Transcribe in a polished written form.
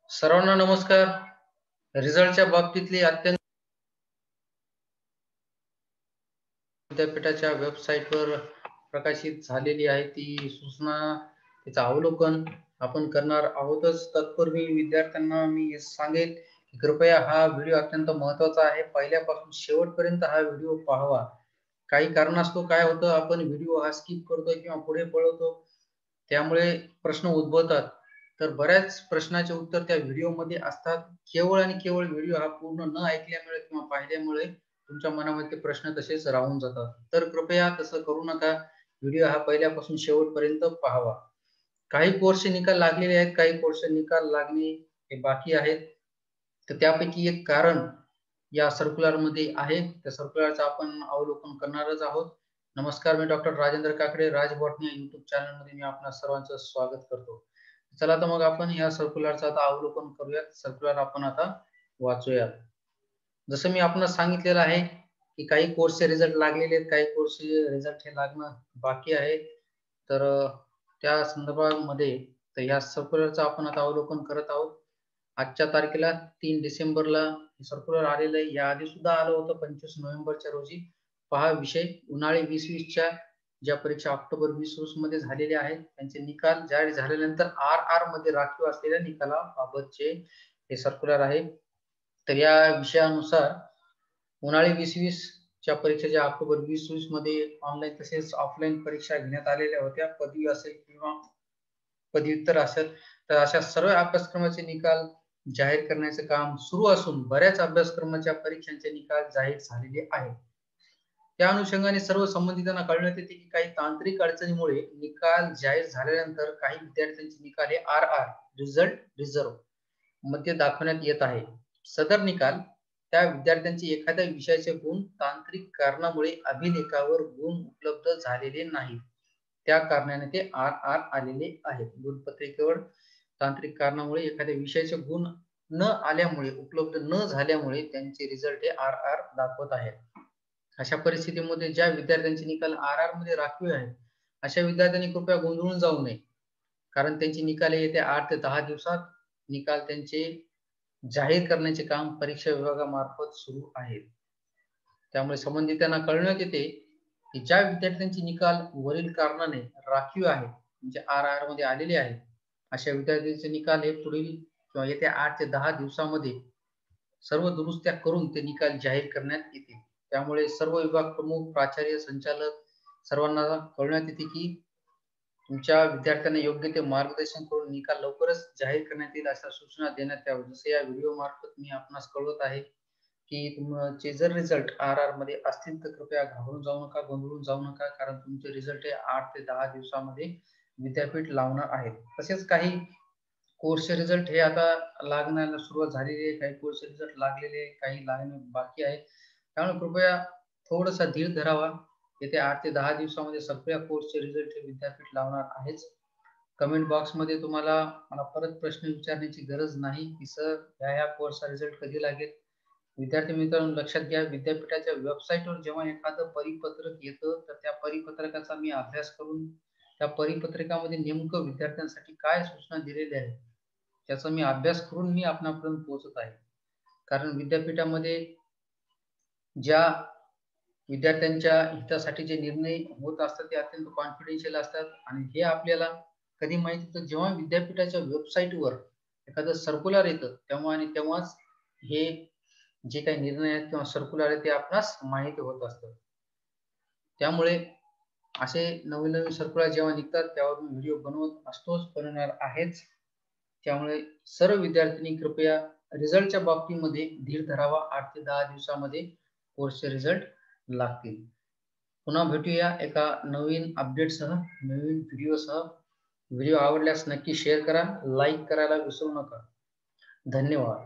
सर्वांना नमस्कार. रिझल्टच्या बाबतीतली अत्यंत विद्यापीठाच्या वेबसाईटवर प्रकाशित झालेली आहे ती सूचना, तिचं अवलोकन आपण करणार आहोतच. तत्पूर्वी विद्यार्थ्यांना मी सांगेन की कृपया हा व्हिडिओ अत्यंत महत्त्वाचा आहे. पहिल्यापासून शेवटपर्यंत हा व्हिडिओ पाहावा. काही कारणास्तव काय होतं, आपण व्हिडिओ हा स्किप करतो किंवा पुढे पळवतो, त्यामुळे प्रश्न उद्भवतात. तर बऱ्याच प्रश्नाचे उत्तर त्या व्हिडिओमध्ये असतात. केवळ आणि केवळ व्हिडिओ हा पूर्ण न ऐकल्यामुळे किंवा पाहिल्यामुळे तुमच्या मनामध्ये ते प्रश्न तसेच राहून जातात. तर कृपया तसं करू नका. व्हिडिओ हा पहिल्यापासून शेवटपर्यंत पाहावा. काही कोर्सचे निकाल लागलेले आहेत, काही कोर्सचे निकाल लागणे हे बाकी आहेत. तर त्यापैकी एक कारण या सर्क्युलरमध्ये आहे. त्या सर्क्युलरचं आपण अवलोकन करणारच आहोत. नमस्कार, मी डॉक्टर राजेंद्र काकडे, राज बॉटनी या YouTube चॅनलमध्ये मी आपणा सर्वांचं स्वागत करतो. चला तर मग आपण या सर्क्युलरचं आता अवलोकन करूयात. सर्क्युलर आपण आता वाचूयात. जसं मी आपणास सांगितलेलं आहे की काही कोर्सचे रिझल्ट लागलेले आहेत, काही कोर्सचे रिझल्ट हे लागणं बाकी आहे. तर त्या संदर्भामध्ये तर या सर्क्युलरचं आपण आता अवलोकन करत आहोत. आजच्या तारखेला 3 डिसेंबरला सर्क्युलर आलेलं आहे. याआधी सुद्धा आलं होतं 25 नोव्हेंबरच्या रोजी. पहा विषय उन्हाळी 2020च्या ज्या परीक्षा ऑक्टोबर 2020 मध्ये झालेल्या आहेत, त्यांचे निकाल जाहीर झाल्यानंतर RR मध्ये राखीव असलेल्या निकालाबाबतचे हे सर्क्युलर आहे. तर या विषयानुसार उन्हाळी 2020 च्या परीक्षेच्या ऑक्टोबर 2020 मध्ये ऑनलाईन तसेच ऑफलाईन परीक्षा घेण्यात आलेल्या होत्या. पदवी असेल किंवा पदव्युत्तर असेल, तर अशा सर्व अभ्यासक्रमाचे निकाल जाहीर करण्याचे काम सुरू असून बऱ्याच अभ्यासक्रमाच्या परीक्षांचे निकाल जाहीर झालेले आहेत. त्या अनुषंगाने सर्व संबंधितांना कळण्यात येते की काही तांत्रिक अडचणीमुळे निकाल जाहीर झाल्यानंतर काही विद्यार्थ्यांचे निकाल हे RR रिझल्ट रिझर्व मध्ये दाखवण्यात येत आहे. सदर निकाल त्या विद्यार्थ्यांचे एखाद्या विषयाचे गुण तांत्रिक कारणामुळे अभिलेखावर गुण उपलब्ध झालेले नाहीत, त्या कारणाने ते RR आलेले आहेत. गुणपत्रिकेवर तांत्रिक कारणामुळे एखाद्या विषयाचे गुण न आल्यामुळे, उपलब्ध न झाल्यामुळे त्यांचे रिझल्ट हे RR दाखवत आहेत. अशा परिस्थितीमध्ये ज्या विद्यार्थ्यांचे निकाल RR मध्ये राखीव आहेत, अशा विद्यार्थ्यांनी कृपया गोंधळून जाऊ नये. कारण त्यांचे निकाल येत्या 8 ते 10 दिवसात निकाल त्यांचे जाहीर करण्याचे काम परीक्षा विभागामार्फत सुरू आहे. त्यामुळे संबंधितांना कळवण्यात येते की ज्या विद्यार्थ्यांचे निकाल वरील कारणाने राखीव आहेत, म्हणजे RR मध्ये आलेले आहेत, अशा विद्यार्थ्यांचे निकाल हे पुढील किंवा येत्या 8 ते 10 दिवसामध्ये सर्व दुरुस्त्या करून ते निकाल जाहीर करण्यात येतील. त्यामुळे सर्व विभाग प्रमुख, प्राचार्य, संचालक सर्वांना कळवण्यात येते की तुमच्या विद्यार्थ्यांना योग्य ते मार्गदर्शन करून निकाल लवकरच जाहीर करण्यात येईल अशा सूचना देण्यात याव्या. जसे या व्हिडिओ मार्फत मी आपणास कळवत आहे की तुमचे जर रिझल्ट RR मध्ये असतील तर कृपया घाबरून जाऊ नका, गोंधळून जाऊ नका, कारण तुमचे रिझल्ट हे 8 ते 10 दिवसामध्ये विद्यापीठ लावणार आहे. तसेच काही कोर्सचे रिझल्ट हे आता लागण्याला सुरुवात झालेली आहे, काही कोर्सचे रिझल्ट लागलेले आहे, काही लागणे बाकी आहे. त्यामुळे कृपया थोडासा धीर धरावा. येत्या 8 ते 10 दिवसामध्ये सगळ्या कोर्सचे रिझल्ट हे विद्यापीठ लावणार आहेच. कमेंट बॉक्समध्ये तुम्हाला मला परत प्रश्न विचारण्याची गरज नाही की सर ह्या कोर्सचा रिझल्ट कधी लागेल. विद्यार्थी मित्रांनो, लक्षात घ्या, विद्यापीठाच्या वेबसाईटवर जेव्हा एखादं परिपत्रक येतं तर त्या परिपत्रकाचा मी अभ्यास करून त्या परिपत्रकामध्ये नेमकं विद्यार्थ्यांसाठी काय सूचना दिलेल्या आहेत त्याचा मी अभ्यास करून मी आपणापर्यंत पोहोचत आहे. कारण विद्यापीठामध्ये ज्या विद्यार्थ्यांच्या हितासाठी जे निर्णय होत असतात ते अत्यंत कॉन्फिडेन्शियल असतात आणि हे आपल्याला कधी माहिती होतं जेव्हा विद्यापीठाच्या वेबसाईटवर एखादं सर्क्युलर येतं तेव्हा आणि तेव्हाच हे जे काही निर्णय आहेत किंवा सर्क्युलर आहे ते आपणास माहिती होत असतं. त्यामुळे असे नवीन नवीन सर्क्युलर जेव्हा निघतात त्यावर मी व्हिडिओ बनवणार आहेच. त्यामुळे सर्व विद्यार्थ्यांनी कृपया रिझल्टच्या बाबतीमध्ये धीर धरावा. 8 ते 10 दिवसामध्ये कोर्सचे रिझल्ट लागतील. पुन्हा भेटूया एका नवीन अपडेटसह, नवीन व्हिडिओसह. व्हिडिओ आवडल्यास नक्की शेअर करा, लाईक करायला विसरू नका. धन्यवाद.